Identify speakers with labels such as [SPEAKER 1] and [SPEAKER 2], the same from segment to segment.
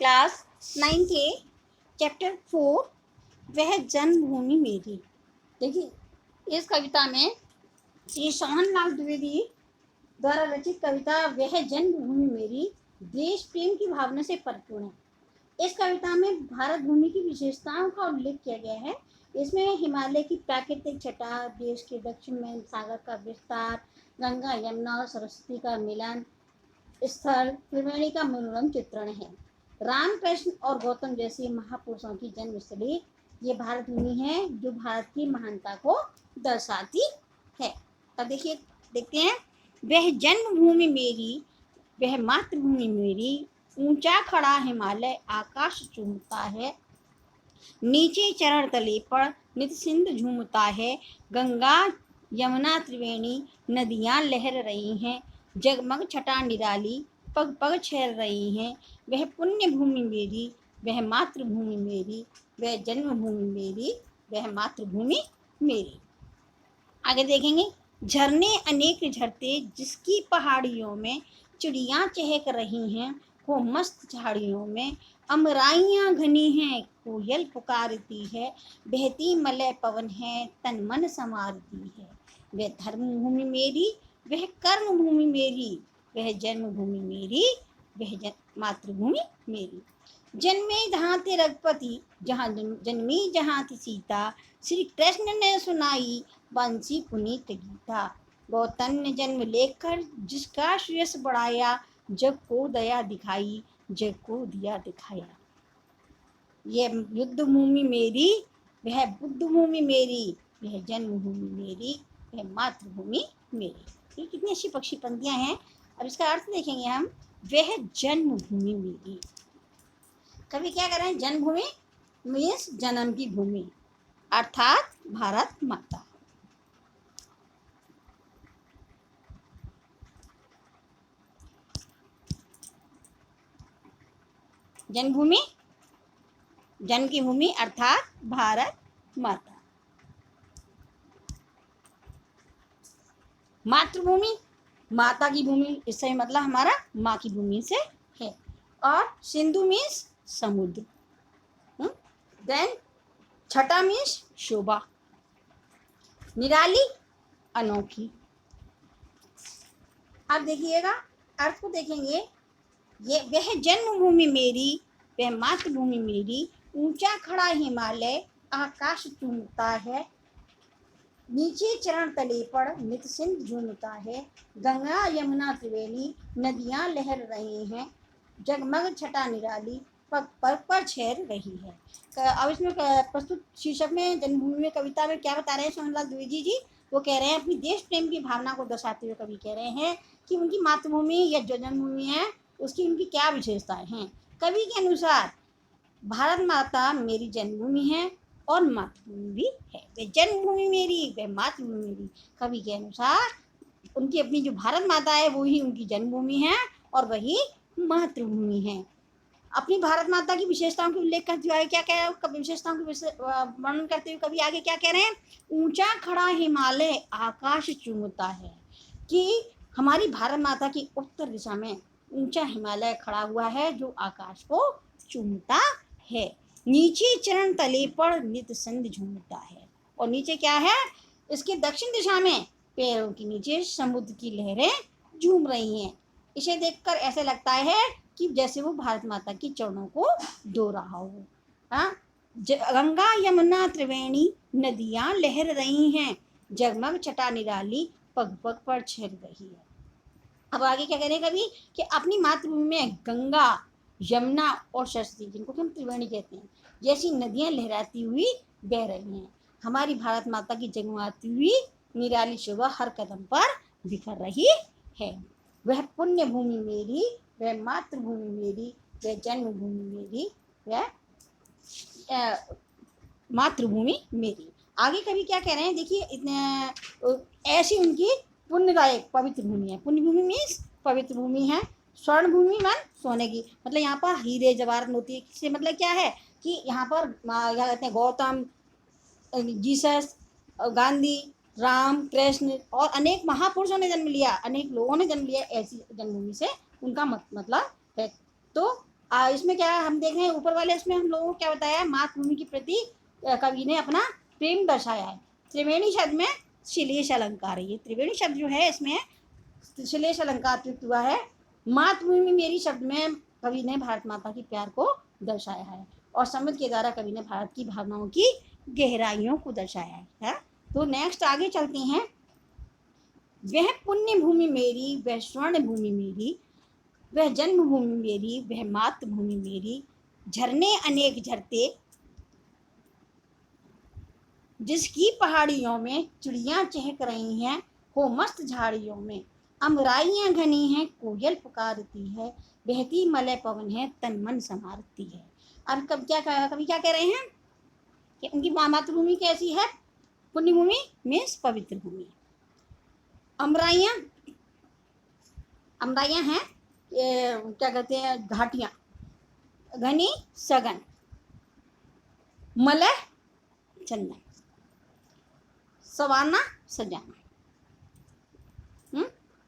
[SPEAKER 1] Class 9th ए chapter 4 वह जन्मभूमि मेरी। देखिए इस कविता में श्री सोहनलाल द्विवेदी द्वारा रचित कविता वह जन्मभूमि मेरी देश प्रेम की भावना से परिपूर्ण है। इस कविता में भारत भूमि की विशेषताओं का उल्लेख किया गया है। इसमें हिमालय की प्राकृतिक छटा, देश के दक्षिण में सागर का विस्तार, गंगा यमुना और सरस्वती का मिलन स्थल, त्रिवेणी का मनोरम चित्रण है। राम, कृष्ण और गौतम जैसे महापुरुषों की जन्मस्थली ये भारत भूमि है जो भारत की महानता को दर्शाती है। तब देखिए देखते हैं, वह जन्मभूमि मेरी, वह मातृभूमि मेरी, ऊंचा खड़ा हिमालय आकाश चूमता है, नीचे चरण तले पर नित सिंध झूमता है, गंगा यमुना त्रिवेणी नदियां लहर रही हैं, जगमग छटा निराली पग पग छेर रही हैं। वह पुण्य भूमि मेरी, वह मातृभूमि मेरी, वह जन्मभूमि मेरी, वह मातृभूमि मेरी। आगे देखेंगे, झरने अनेक झरते जिसकी पहाड़ियों में, चिड़ियाँ चहक रही हैं वो मस्त झाड़ियों में, अमराइयाँ घनी हैं कोयल पुकारती है, बहती मलय पवन है तन मन संवारती है। वह धर्मभूमि मेरी, वह कर्म भूमि मेरी, वह जन्मभूमि मेरी, वह मातृभूमि मेरी। जन्मे जहाँ थे रघुपति, जहाँ जन्मी जहाँ थी सीता, श्री कृष्ण ने सुनाई बंसी पुनीत गीता। गौतम ने जन्म लेकर जिसका यश बढ़ाया, जग को दया दिखाई, जग को दिया दिखाया। ये युद्ध भूमि मेरी, वह बुद्ध भूमि मेरी, वह जन्मभूमि मेरी, वह मातृभूमि मेरी। ये कितनी अच्छी पक्षी पंक्तियां हैं। अब इसका अर्थ देखेंगे हम, वह जन्मभूमि मेरी। कवि क्या कर रहे हैं, जन्मभूमि मीन्स जन्म की भूमि अर्थात भारत माता। जन्मभूमि जन्म की भूमि अर्थात भारत माता। मातृभूमि माता की भूमि, इससे मतलब हमारा माँ की भूमि से है। और सिंधु मीन्स समुद्र। देन छटा मीन्स शोभा, निराली अनोखी। अब देखिएगा अर्थ को देखेंगे, ये वह जन्मभूमि मेरी, वह मातृभूमि मेरी, ऊंचा खड़ा हिमालय आकाश चूमता है, नीचे चरण तले पर नित सिंध झूमता है, गंगा यमुना त्रिवेणी नदियां लहर रही हैं, जगमग छटा निराली पग पग पर छेर रही है। अब इसमें प्रस्तुत शीर्षक में जन्मभूमि में कविता में क्या बता रहे हैं सोहनलाल द्विवेदी जी, वो कह रहे हैं अपनी देश प्रेम की भावना को दर्शाते हुए कवि कह रहे हैं कि उनकी मातृभूमि या जो जन्मभूमि है उसकी उनकी क्या विशेषताएं हैं। कवि के अनुसार भारत माता मेरी जन्मभूमि है और मातृभूमि भी है। वह जन्मभूमि मेरी, वह मातृभूमि मेरी। कवि के अनुसार उनकी अपनी जो भारत माता है वो ही उनकी जन्मभूमि है और वही मातृभूमि है। अपनी भारत माता की विशेषताओं के उल्लेख करते हुए क्या कह रहे हैं, विशेषताओं के वर्णन करते हुए कवि आगे क्या कह रहे हैं, ऊंचा खड़ा हिमालय आकाश चूमता है। कि हमारी भारत माता की उत्तर दिशा में ऊंचा हिमालय खड़ा हुआ है जो आकाश को चूमता है, नीचे चरण तले पर नित सिंध झूमता है। और नीचे क्या है, इसके दक्षिण दिशा में पैरों के नीचे समुद्र की लहरें झूम रही हैं। इसे देखकर ऐसे लगता है कि जैसे वो भारत माता की चरणों को धो रहा हो। हाँ, गंगा यमुना त्रिवेणी नदियां लहर रही हैं, जगमग छटा निराली पग पग पर छेर रही है। अब आगे क्या कह रहे हैं कभी कि अपनी मातृभूमि में गंगा यमुना और सरस्वती, जिनको हम त्रिवेणी कहते हैं, जैसी नदियां लहराती हुई बह रही हैं। हमारी भारत माता की जगमगाती हुई निराली शोभा हर कदम पर बिखर रही है। वह पुण्य भूमि मेरी, वह मातृभूमि मेरी, वह जन्मभूमि मेरी, वह मातृभूमि मेरी। आगे कभी क्या कह रहे हैं, देखिए इतने ऐसी उनकी पुण्यदायक पवित्र भूमि है। पुण्य भूमि मीन्स पवित्र भूमि है। स्वर्ण भूमि मान सोने की, मतलब यहाँ पर हीरे जवाहरात मोती से मतलब क्या है कि यहाँ पर क्या कहते हैं, गौतम, जीसस, गांधी, राम, कृष्ण और अनेक महापुरुषों ने जन्म लिया, अनेक लोगों ने जन्म लिया। ऐसी जन्मभूमि से उनका मतलब है। तो इसमें क्या हम देख रहे हैं ऊपर वाले, इसमें हम लोगों को क्या बताया है, मातृभूमि के प्रति कवि ने अपना प्रेम दर्शाया है। त्रिवेणी शब्द में श्लेष अलंकार है, ये त्रिवेणी शब्द जो है इसमें श्लेष अलंकार प्रयुक्त हुआ है। मातृभूमि मेरी शब्द में कवि ने भारत माता की प्यार को दर्शाया है, और समुद्र के द्वारा कवि ने भारत की भावनाओं की गहराइयों को दर्शाया है। तो नेक्स्ट आगे चलते हैं। वह पुण्य भूमि मेरी, वह स्वर्ण भूमि मेरी, वह जन्मभूमि मेरी, वह मातृभूमि मेरी, झरने अनेक झरते जिसकी पहाड़ियों में चिड़ियां चहक रही हैं, हो मस्त झाड़ियों में अमराइयां घनी हैं, कोयल पुकारती है, बहती मलय पवन है, तन मन संवारती है। अब कभी क्या कह रहे हैं कि उनकी मातृभूमि कैसी है, पुण्य भूमि मीन्स पवित्र भूमि। अमराइयां हैं क्या कहते हैं, घाटियां, घनी सघन, मलय चंदन, सवाना सजाना।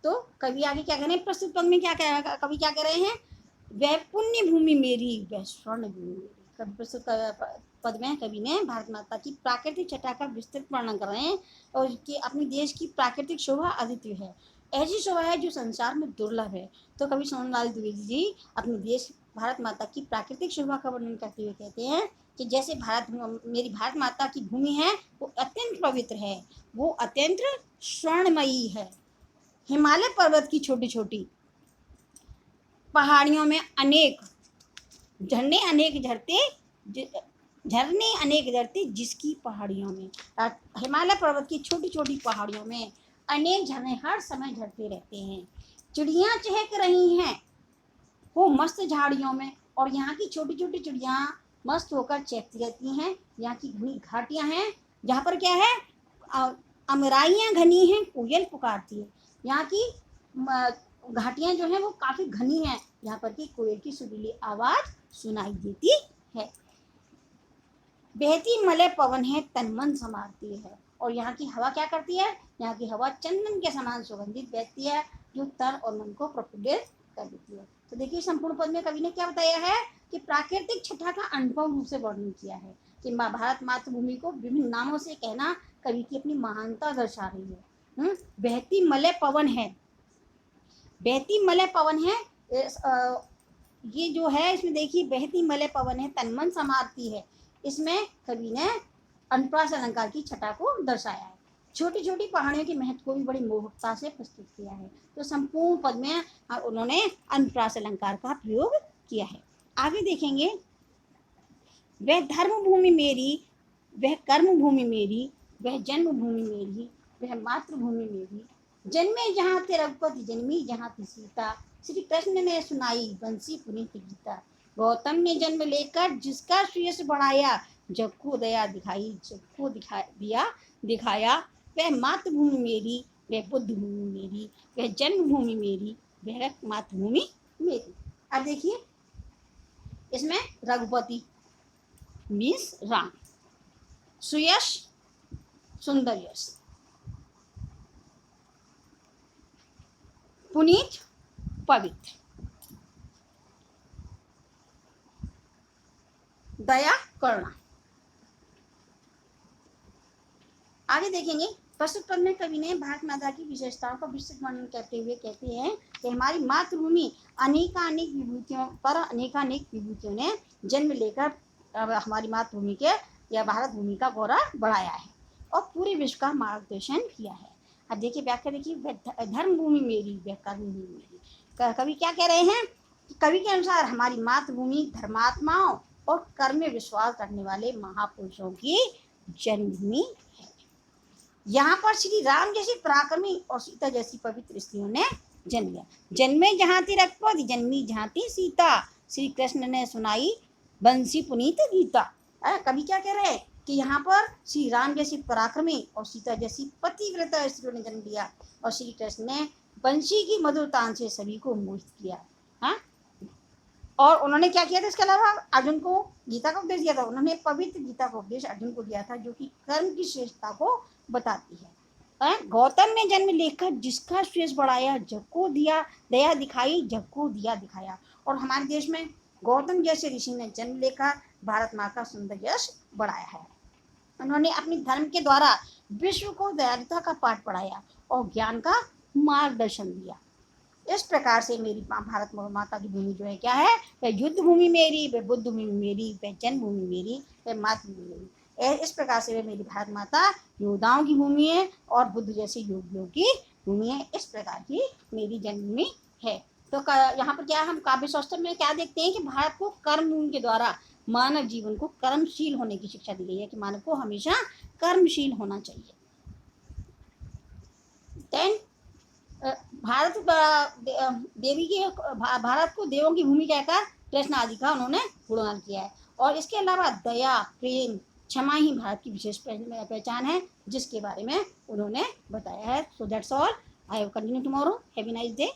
[SPEAKER 1] तो कवि आगे क्या करें, प्रस्तुत पद में कवि क्या कह रहे हैं, वह पुण्य भूमि मेरी, वह स्वर्ण भूमि मेरी। प्रस्तुत पद में कवि ने भारत माता की प्राकृतिक छटा का विस्तृत वर्णन कर रहे हैं, और कि अपने देश की प्राकृतिक शोभा अद्वितीय है, ऐसी शोभा है जो संसार में दुर्लभ है। तो कवि सोनलाल द्विवेदी जी अपने देश भारत माता की प्राकृतिक शोभा का वर्णन करते हुए कहते हैं कि जैसे मेरी भारत माता की भूमि है वो अत्यंत पवित्र है, वो अत्यंत स्वर्णमयी है। हिमालय पर्वत की छोटी छोटी पहाड़ियों में अनेक झरने अनेक झरते जिसकी पहाड़ियों में, हिमालय पर्वत की छोटी छोटी पहाड़ियों में अनेक झरने हर समय झरते रहते हैं। चिड़ियां चहक रही हैं वो मस्त झाड़ियों में, और यहाँ की छोटी छोटी चिड़ियां मस्त होकर चहकती रहती हैं। यहाँ की घनी घाटियां हैं जहाँ पर क्या है, अमराइयां घनी हैं, कोयल पुकारती है। यहाँ की घाटियां जो हैं वो काफी घनी हैं, यहाँ पर की कोयल की सुरीली आवाज सुनाई देती है। बहती मलय पवन है, तन मन संवारती है, और यहाँ की हवा क्या करती है, यहाँ की हवा चंदन के समान सुगंधित बहती है, जो तन और मन को प्रफुल्लित कर देती है। तो देखिए संपूर्ण पद में कवि ने क्या बताया है कि प्राकृतिक छटा का अनुभव रूप से वर्णन किया है, कि भारत मातृभूमि को विभिन्न नामों से कहना कवि की अपनी महानता दर्शा रही है। बहती मलय पवन है, बहती मलय पवन है, ये जो है इसमें देखिए बहती मलय पवन है, तन मन संवारती है, इसमें कवि ने अनुप्रास अलंकार की छटा को दर्शाया है। छोटी छोटी पहाड़ियों के महत्व को भी बड़ी मोहकता से प्रस्तुत किया है। तो संपूर्ण पद में उन्होंने अनुप्रास अलंकार का प्रयोग किया है। आगे देखेंगे, वह धर्म भूमि मेरी, वह कर्म भूमि मेरी, वह जन्म भूमि मेरी, वह मातृभूमि मेरी, जन्मे जहाँ ते रघुपति, जन्मी जहाँ ते सीता, श्री कृष्ण ने सुनाई बंसी पुनीत गीता, गौतम ने जन्म लेकर जिसका श्रेयस बढ़ाया, जग को दया दिखाई, जग को दिखाया, वह मातृभूमि मेरी, वह बुद्ध भूमि मेरी, वह जन्मभूमि मेरी, वह मातृभूमि मेरी। अब देखिए इसमें रघुपति मीन्स राम, सुयश सुंदर यश, पुनीत पवित्र, दया करुणा। आगे देखेंगे, प्रस्तुत पद में कवि ने भारत माता की विशेषताओं का विस्तृत वर्णन करते हुए कहते हैं कि हमारी मातृभूमि अनेकानेक विभूतियों ने जन्म लेकर हमारी मातृभूमि के या भारत भूमि का गौरव बढ़ाया है और पूरे विश्व का मार्गदर्शन किया है। अब देखिए व्याख्या देखिए, धर्म भूमि मेरी, वह कर्म भूमि मेरी। कवि क्या कह रहे हैं, कवि के अनुसार हमारी मातृभूमि धर्मात्माओं और कर्म में विश्वास रखने वाले महापुरुषों की जन्मभूमि है। यहाँ पर श्री राम जैसी पराक्रमी और सीता जैसी पवित्र स्त्रियों ने जन्म लिया। जन्मे जहाँ थी रघुपति, जन्मी जहाँ थी सीता, श्री कृष्ण ने सुनाई बंसी पुनीत गीता। कवि क्या कह रहे हैं कि यहाँ पर श्री राम जैसी पराक्रमी और सीता जैसी पतिव्रता स्त्रियों ने जन्म लिया, और श्री कृष्ण ने बंसी की मधुर तान से सभी को मोहित किया। हाँ, और उन्होंने क्या किया था, इसके अलावा अर्जुन को गीता का उपदेश दिया था। उन्होंने पवित्र गीता का उपदेश अर्जुन को दिया था, जो कि कर्म की श्रेष्ठता को बताती है। गौतम ने जन्म लेकर जिसका श्रेष्ठ बढ़ाया, जग को दिया दया दिखाई, जग को दिया दिखाया। और हमारे देश में गौतम जैसे ऋषि ने जन्म लेकर भारत माँ का सुंदर यश बढ़ाया है। उन्होंने अपने धर्म के द्वारा विश्व को दयालुता का पाठ पढ़ाया और ज्ञान का मार्गदर्शन दिया। इस प्रकार से मेरी माँ भारत माता की भूमि जो है क्या है, वह युद्ध भूमि मेरी, वह बुद्ध भूमि मेरी, वह जन्मभूमि मेरी, वह मातृभूमि मेरी। इस प्रकार से वह मेरी भारत माता योद्धाओं की भूमि है और बुद्ध जैसे योगियों की भूमि है। इस प्रकार की मेरी जन्मभूमि है। तो यहाँ पर क्या हम काव्य शास्त्र में क्या देखते हैं कि भारत को कर्म भूमि के द्वारा मानव जीवन को कर्मशील होने की शिक्षा दी गई है कि मानव को हमेशा कर्मशील होना चाहिए। देन भारत देवी की भारत को देवों की भूमि कहकर कृष्ण आदि का उन्होंने गुणगान किया है। और इसके अलावा दया, प्रेम, क्षमा ही भारत की विशेष पहचान है, जिसके बारे में उन्होंने बताया है। So that's all. I have continue tomorrow. Have a nice day.